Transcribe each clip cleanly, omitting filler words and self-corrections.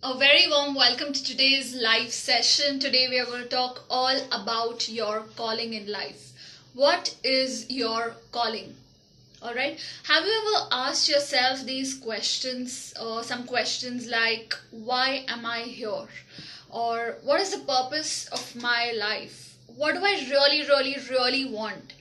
A very warm welcome to today's live session. Today we are going to talk all about your calling in life. What is your calling? All right. Have you ever asked yourself these questions, or some questions like, why am I here? Or what is the purpose of my life? What do I really want?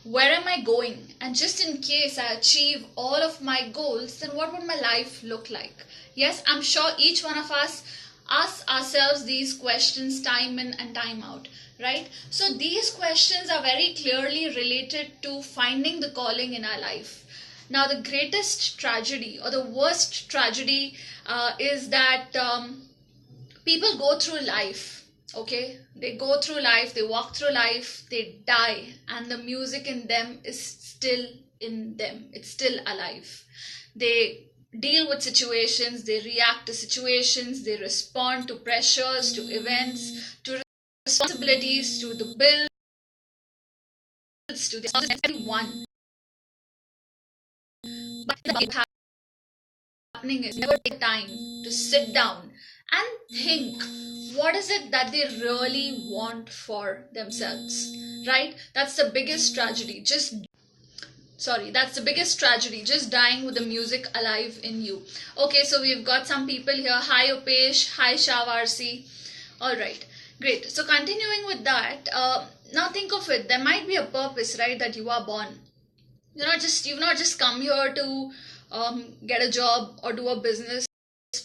Where am I going? And just in case I achieve all of my goals, then what would my life look like? Yes, I'm sure each one of us ask ourselves these questions time in and time out, right? So these questions are very clearly related to finding the calling in our life. Now, the greatest tragedy or the worst tragedy is that people go through life, okay, they go through life, they walk through life, they die, and the music in them is still in them, it's still alive. They deal with situations, they react to situations, they respond to pressures, to events, to responsibilities, to the bills, to the everyone. But what's happening is never take time to sit down and think, what is it that they really want for themselves, right? That's the biggest tragedy. That's the biggest tragedy, just dying with the music alive in you. Okay, so we've got some people here. Hi Upesh, hi Shavarsi. All right, great. So continuing with that, now think of it, there might be a purpose, right, that you are born. You've not just come here to get a job or do a business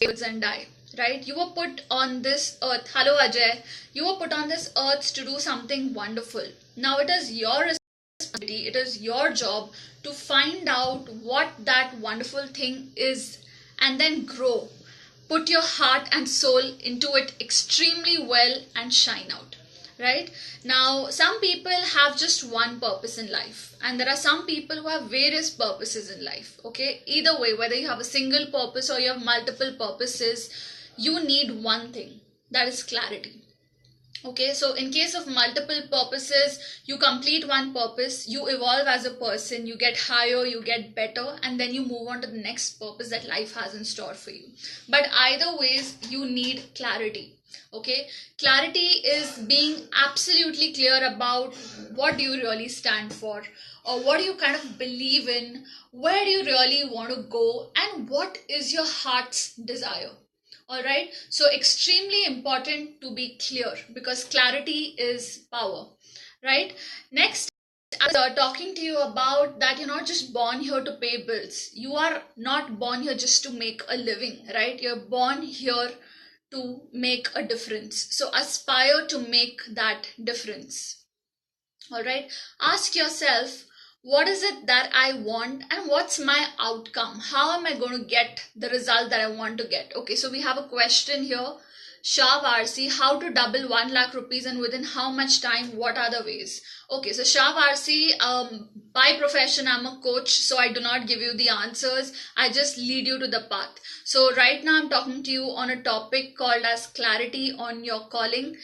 and die, right? You were put on this earth. Hello Ajay. You were put on this earth to do something wonderful. Now it is your responsibility, it is your job to find out what that wonderful thing is, and then grow, put your heart and soul into it extremely well and shine out, right? Now some people have just one purpose in life, and there are some people who have various purposes in life. Okay, either way, whether you have a single purpose or you have multiple purposes, you need one thing, that is clarity. Okay, so in case of multiple purposes, you complete one purpose, you evolve as a person, you get higher, you get better, and then you move on to the next purpose that life has in store for you. But either ways, you need clarity. Okay, clarity is being absolutely clear about what do you really stand for, or what do you kind of believe in, where do you really want to go, and what is your heart's desire. All right, so extremely important to be clear, because clarity is power, right? Next, talking to you about that you're not just born here to pay bills, you are not born here just to make a living, right? You're born here to make a difference, so aspire to make that difference. All right, ask yourself, what is it that I want and what's my outcome? How am I going to get the result that I want to get? Okay, so we have a question here. Shav RC, how to double 1 lakh rupees and within how much time? What are the ways? Okay, so Shav RC, by profession, I'm a coach, so I do not give you the answers. I just lead you to the path. So right now I'm talking to you on a topic called as clarity on your calling.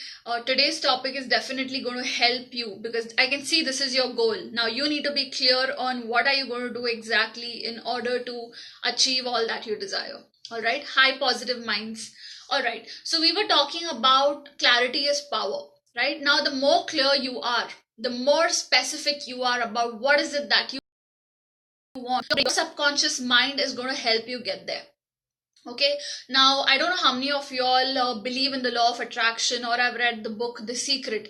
Today's topic is definitely going to help you, because I can see this is your goal. Now you need to be clear on what are you going to do exactly in order to achieve all that you desire. All right, high positive minds. All right, so we were talking about clarity is power, right? Now, the more clear you are, the more specific you are about what is it that you want, your subconscious mind is going to help you get there. Okay, now I don't know how many of you all believe in the law of attraction or have read the book The Secret.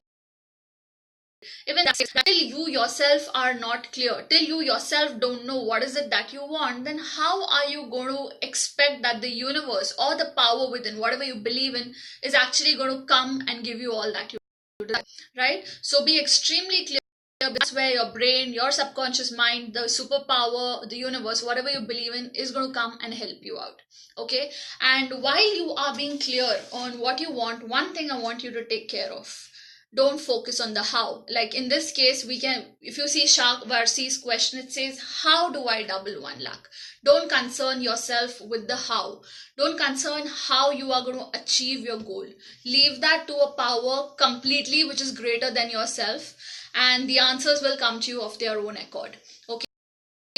Even that, till you yourself are not clear, till you yourself don't know what is it that you want, then how are you going to expect that the universe or the power within whatever you believe in is actually going to come and give you all that you desire, right? So be extremely clear. That's where your brain, your subconscious mind, the superpower, the universe, whatever you believe in, is going to come and help you out. Okay, and while you are being clear on what you want, one thing I want you to take care of, don't focus on the how. Like in this case, we can, if you see Shah Varsi's question, it says, how do I double 1 lakh? Don't concern yourself with the how. Don't concern how you are going to achieve your goal. Leave that to a power completely which is greater than yourself, and the answers will come to you of their own accord. Okay,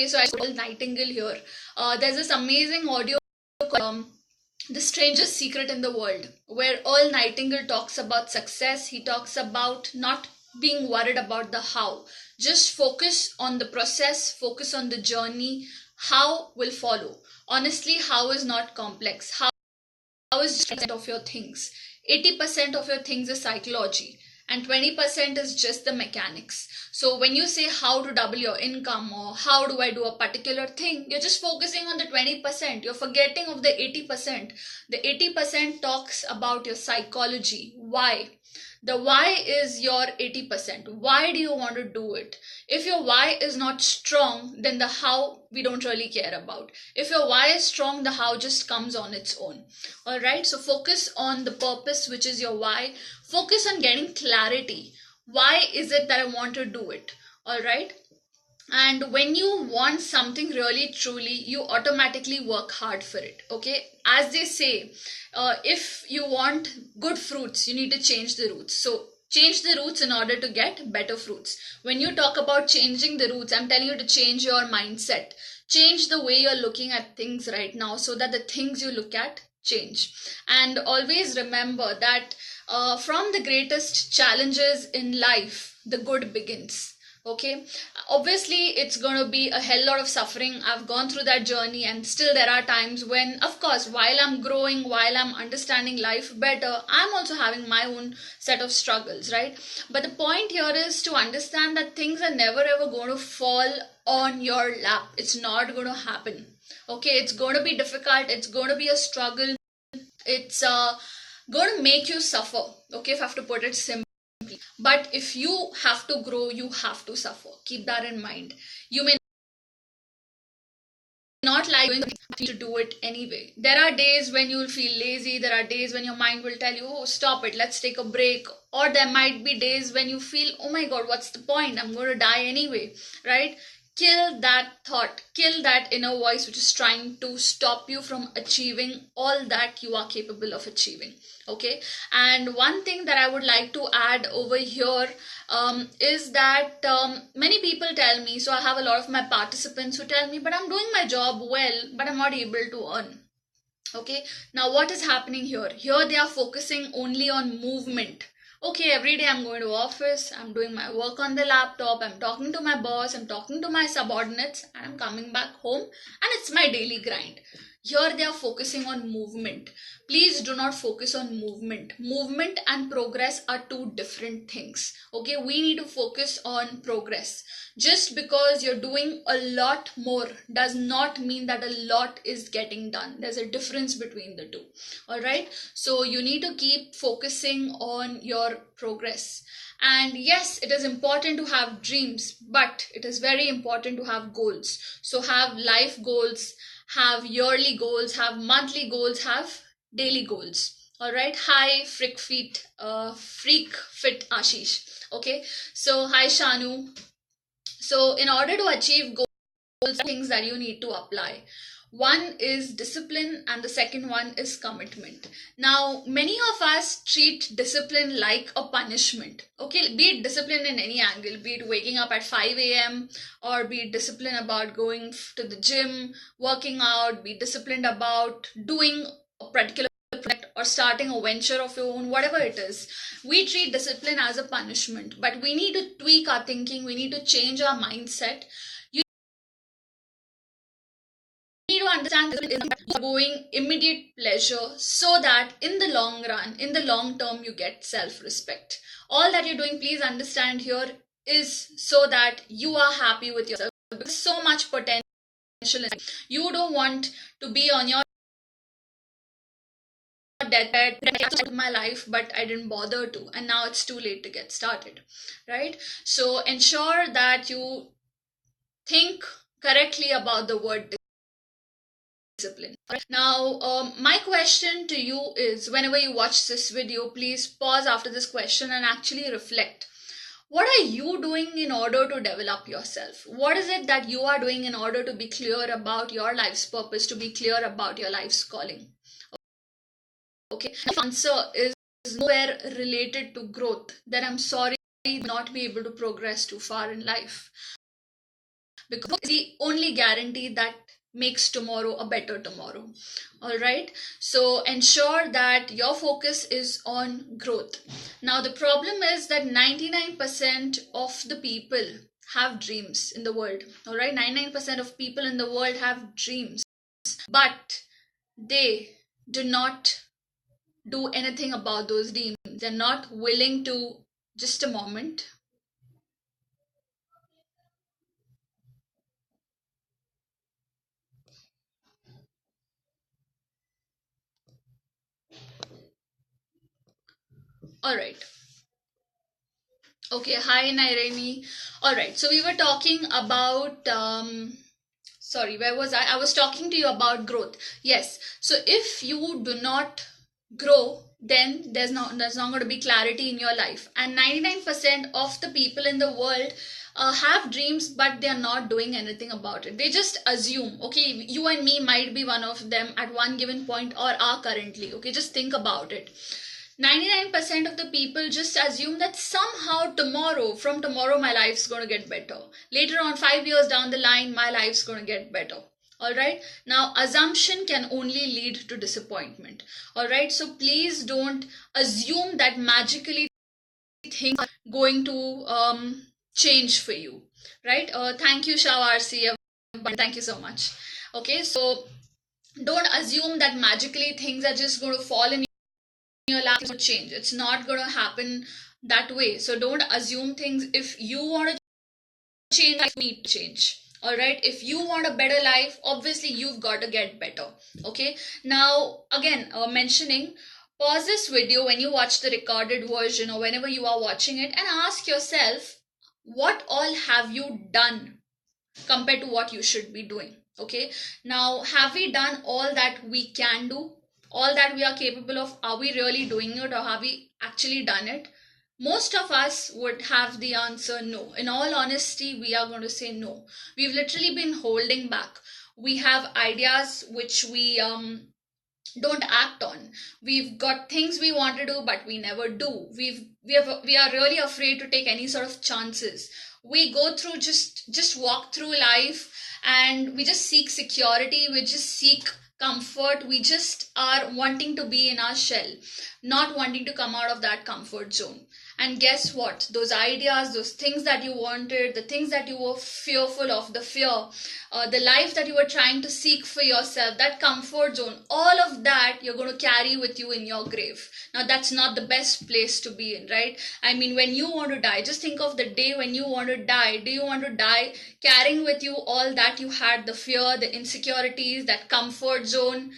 so I call Nightingale here. There's this amazing audio. The Strangest Secret in the World, where Earl Nightingale talks about success. He talks about not being worried about the how. Just focus on the process, focus on the journey. How will follow. Honestly, how is not complex. How is just 20% of your things. 80% of your things is psychology, and 20% is just the mechanics. So when you say how to double your income or how do I do a particular thing, you're just focusing on the 20%. You're forgetting of the 80%. The 80% talks about your psychology. Why? The why is your 80%. Why do you want to do it? If your why is not strong, then the how we don't really care about. If your why is strong, the how just comes on its own. All right, so focus on the purpose, which is your why. Focus on getting clarity. Why is it that I want to do it? All right, and when you want something really truly, you automatically work hard for it. Okay, as they say, if you want good fruits, you need to change the roots. So change the roots in order to get better fruits. When you talk about changing the roots, I'm telling you to change your mindset, change the way you're looking at things right now, so that the things you look at change. And always remember that from the greatest challenges in life, the good begins. Okay, obviously it's going to be a hell lot of suffering. I've gone through that journey, and still there are times when, of course, while I'm growing, while I'm understanding life better, I'm also having my own set of struggles, right? But the point here is to understand that things are never ever going to fall on your lap. It's not going to happen. Okay, it's going to be difficult, it's going to be a struggle, it's going to make you suffer. Okay, if I have to put it simply, but if you have to grow, you have to suffer. Keep that in mind. You may not like doing something to do it anyway. There are days when you'll feel lazy, there are days when your mind will tell you, oh, stop it, let's take a break. Or there might be days when you feel, oh my god, what's the point? I'm going to die anyway, right? Kill that thought, kill that inner voice which is trying to stop you from achieving all that you are capable of achieving. Okay, and one thing that I would like to add over here is that many people tell me, so I have a lot of my participants who tell me, but I'm doing my job well, but I'm not able to earn. Okay, now what is happening here? Here they are focusing only on movement. Okay, every day I'm going to office, I'm doing my work on the laptop, I'm talking to my boss, I'm talking to my subordinates, and I'm coming back home, and it's my daily grind. Here they are focusing on movement. Please do not focus on movement. Movement and progress are two different things. Okay, we need to focus on progress. Just because you're doing a lot more does not mean that a lot is getting done. There's a difference between the two. All right, so you need to keep focusing on your progress. And yes, it is important to have dreams, but it is very important to have goals. So have life goals, have yearly goals, have monthly goals, have daily goals. All right, hi freak fit Ashish. Okay, so hi Shanu. So in order to achieve goals, things that you need to apply, one is discipline and the second one is commitment. Now many of us treat discipline like a punishment. Okay, be it discipline in any angle, be it waking up at 5 a.m. or be it discipline about going to the gym, working out, be disciplined about doing a particular project or starting a venture of your own, whatever it is. We treat discipline as a punishment, but we need to tweak our thinking, we need to change our mindset. You need to understand this is going immediate pleasure, so that in the long run, in the long term, you get self-respect. All that you're doing, please understand here, is so that you are happy with yourself. There's so much potential in it. You don't want to be on your deathbed, I started my life, but I didn't bother to, and now it's too late to get started, right? So ensure that you think correctly about the word discipline. Now, my question to you is, whenever you watch this video, please pause after this question and actually reflect. What are you doing in order to develop yourself? What is it that you are doing in order to be clear about your life's purpose, to be clear about your life's calling? Okay, the answer is nowhere related to growth, then I'm sorry, not be able to progress too far in life, because it's the only guarantee that makes tomorrow a better tomorrow. All right, so ensure that your focus is on growth. Now the problem is that 99% of the people have dreams in the world. All right, 99% of people in the world have dreams, but they do not do anything about those dreams. They're not willing to. Just a moment. All right. Okay, hi Nairemi. All right, so we were talking about sorry, where was I was talking to you about growth. Yes, so if you do not grow, then there's not going to be clarity in your life. And 99% of the people in the world have dreams, but they are not doing anything about it. They just assume, okay, you and me might be one of them at one given point or are currently. Okay, just think about it. 99% of the people just assume that somehow tomorrow, from tomorrow, my life's going to get better. Later on, 5 years down the line, my life's going to get better. All right, now assumption can only lead to disappointment. All right, so please don't assume that magically things are going to change for you, right? Thank you, Shawarsi. Thank you so much. Okay, so don't assume that magically things are just going to fall in your life to change. It's not going to happen that way. So don't assume things. If you want to change, life need to change. All right, if you want a better life, obviously you've got to get better. Okay, now again, mentioning, pause this video when you watch the recorded version or whenever you are watching it, and ask yourself, what all have you done compared to what you should be doing? Okay, now have we done all that we can do, all that we are capable of? Are we really doing it, or have we actually done it? Most of us would have the answer no. In all honesty, we are going to say no. We've literally been holding back. We have ideas which we don't act on. We've got things we want to do, but we never do. We are really afraid to take any sort of chances. We go through, just walk through life, and we just seek security. We just seek comfort. We just are wanting to be in our shell, not wanting to come out of that comfort zone. And guess what? Those ideas, those things that you wanted, the things that you were fearful of, the fear, the life that you were trying to seek for yourself, that comfort zone, all of that you're going to carry with you in your grave. Now, that's not the best place to be in, right? I mean, when you want to die, just think of the day when you want to die. Do you want to die carrying with you all that you had, the fear, the insecurities, that comfort zone,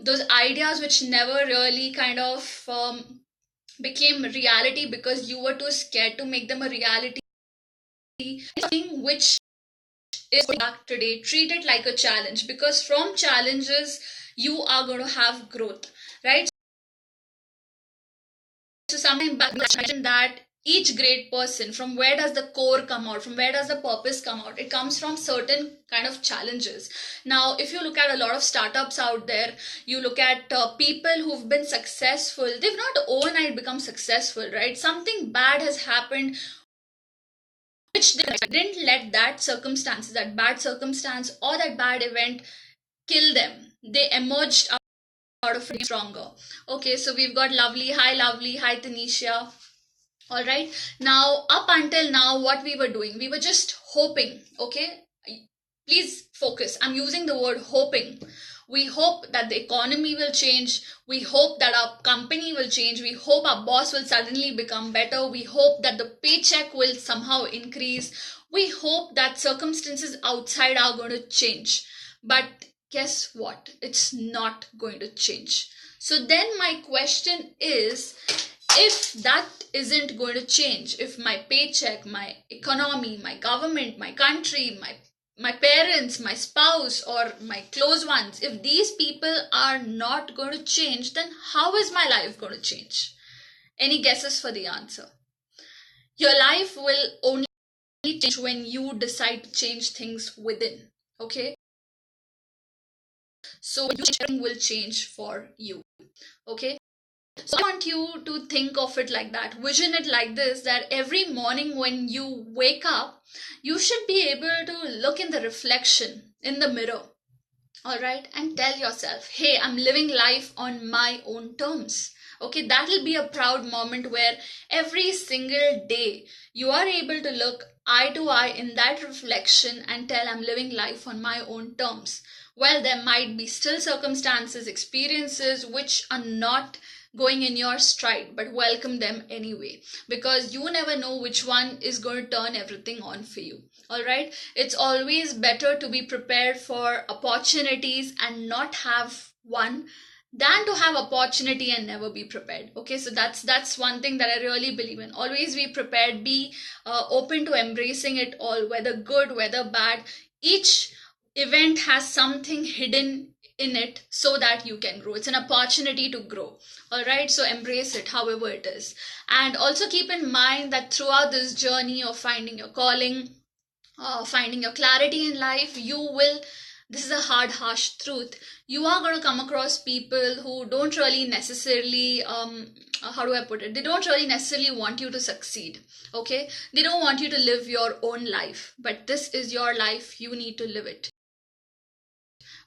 those ideas which never really kind of became reality because you were too scared to make them a reality? Something which is back today, treat it like a challenge, because from challenges you are going to have growth, right? So sometime back I mentioned that each great person, from where does the core come out, from where does the purpose come out? It comes from certain kind of challenges. Now if you look at a lot of startups out there, you look at people who've been successful, they've not overnight become successful, right? Something bad has happened which they didn't let that bad circumstance or that bad event kill them. They emerged out of it stronger. Okay, so we've got Lovely. Hi Lovely. Hi Tanisha. All right, now up until now what we were doing, we were just hoping. Okay, please focus, I'm using the word hoping. We hope that the economy will change. We hope that our company will change. We hope our boss will suddenly become better. We hope that the paycheck will somehow increase. We hope that circumstances outside are going to change. But guess what? It's not going to change. So then my question is, if that isn't going to change, if my paycheck, my economy, my government, my country, my parents, my spouse, or my close ones, if these people are not going to change, then how is my life going to change? Any guesses for the answer? Your life will only change when you decide to change things within. Okay, so you will change for you. Okay, so I want you to think of it like that. Vision it like this, that every morning when you wake up, you should be able to look in the reflection in the mirror. All right, and tell yourself, hey, I'm living life on my own terms. Okay, that'll be a proud moment where every single day you are able to look eye to eye in that reflection and tell, I'm living life on my own terms. Well, there might be still circumstances, experiences which are not going in your stride, but welcome them anyway, because you never know which one is going to turn everything on for you. All right, it's always better to be prepared for opportunities and not have one than to have opportunity and never be prepared. Okay, so that's one thing that I really believe in. Always be prepared, be open to embracing it all, whether good, whether bad. Each event has something hidden in it so that you can grow. It's an opportunity to grow. All right, so embrace it however it is. And also keep in mind that throughout this journey of finding your calling, finding your clarity in life, you will, this is a hard, harsh truth, you are going to come across people who don't really necessarily, how do I put it? They don't really necessarily want you to succeed. Okay, they don't want you to live your own life, but this is your life, you need to live it.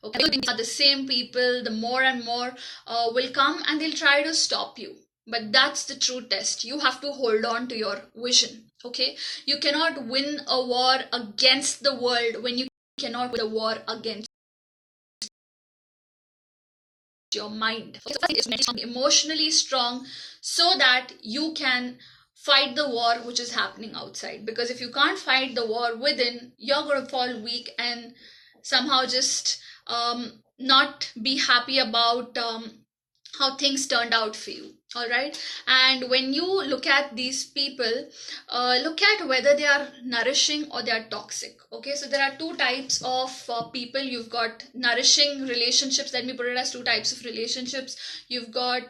Okay, these are the same people, the more and more will come and they'll try to stop you, but that's the true test. You have to hold on to your vision. Okay, you cannot win a war against the world when you cannot win a war against your mind. Okay, so it's emotionally strong so that you can fight the war which is happening outside, because if you can't fight the war within, you're going to fall weak and somehow just not be happy about how things turned out for you. All right, and when you look at these people, look at whether they are nourishing or they are toxic. Okay, so there are two types of people. You've got nourishing relationships, let me put it as two types of relationships. You've got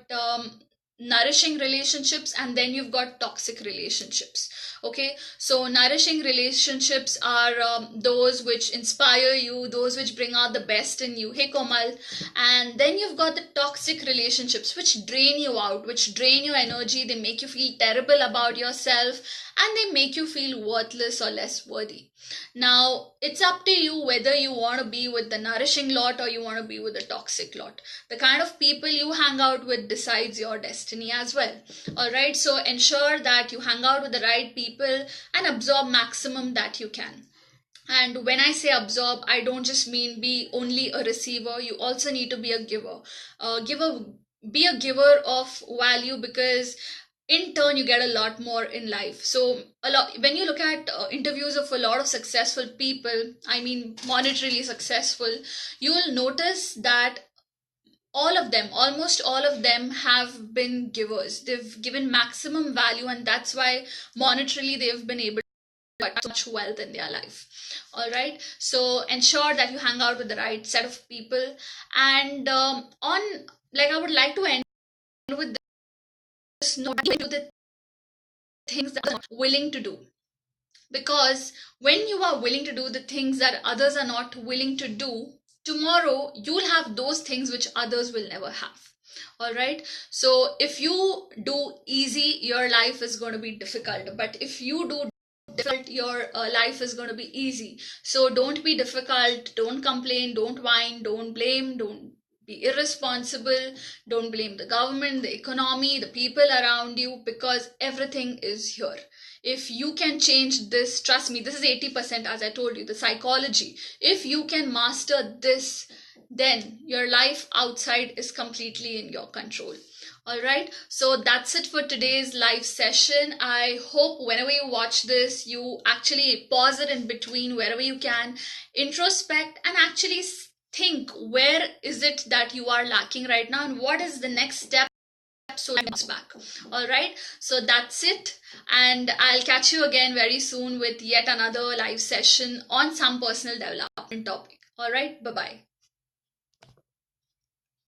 nourishing relationships, and then you've got toxic relationships. Okay, so nourishing relationships are those which inspire you, those which bring out the best in you, hey Komal. And then you've got the toxic relationships which drain you out, which drain your energy, they make you feel terrible about yourself, and they make you feel worthless or less worthy. Now it's up to you whether you want to be with the nourishing lot or you want to be with the toxic lot. The kind of people you hang out with decides your destiny as well. All right, so ensure that you hang out with the right people and absorb maximum that you can. And when I say absorb, I don't just mean be only a receiver, you also need to be a giver. Be a giver of value, because in turn you get a lot more in life. So a lot, when you look at interviews of a lot of successful people, I mean monetarily successful, you will notice that all of them, almost all of them, have been givers. They've given maximum value, and that's why monetarily they've been able to get much wealth in their life. All right, so ensure that you hang out with the right set of people. And on, like, I would like to end with this note: do the things that are willing to do, because when you are willing to do the things that others are not willing to do, tomorrow you'll have those things which others will never have. All right, so if you do easy, your life is going to be difficult, but if you do difficult, your life is going to be easy. So don't be difficult, don't complain, don't whine, don't blame, don't be irresponsible, don't blame the government, the economy, the people around you, because everything is here. If you can change this, trust me, this is 80%, as I told you, the psychology. If you can master this, then your life outside is completely in your control. All right, so that's it for today's live session. I hope whenever you watch this, you actually pause it in between wherever you can, introspect, and actually think, where is it that you are lacking right now, and what is the next step so it comes back. All right, so that's it, and I'll catch you again very soon with yet another live session on some personal development topic. All right, bye bye.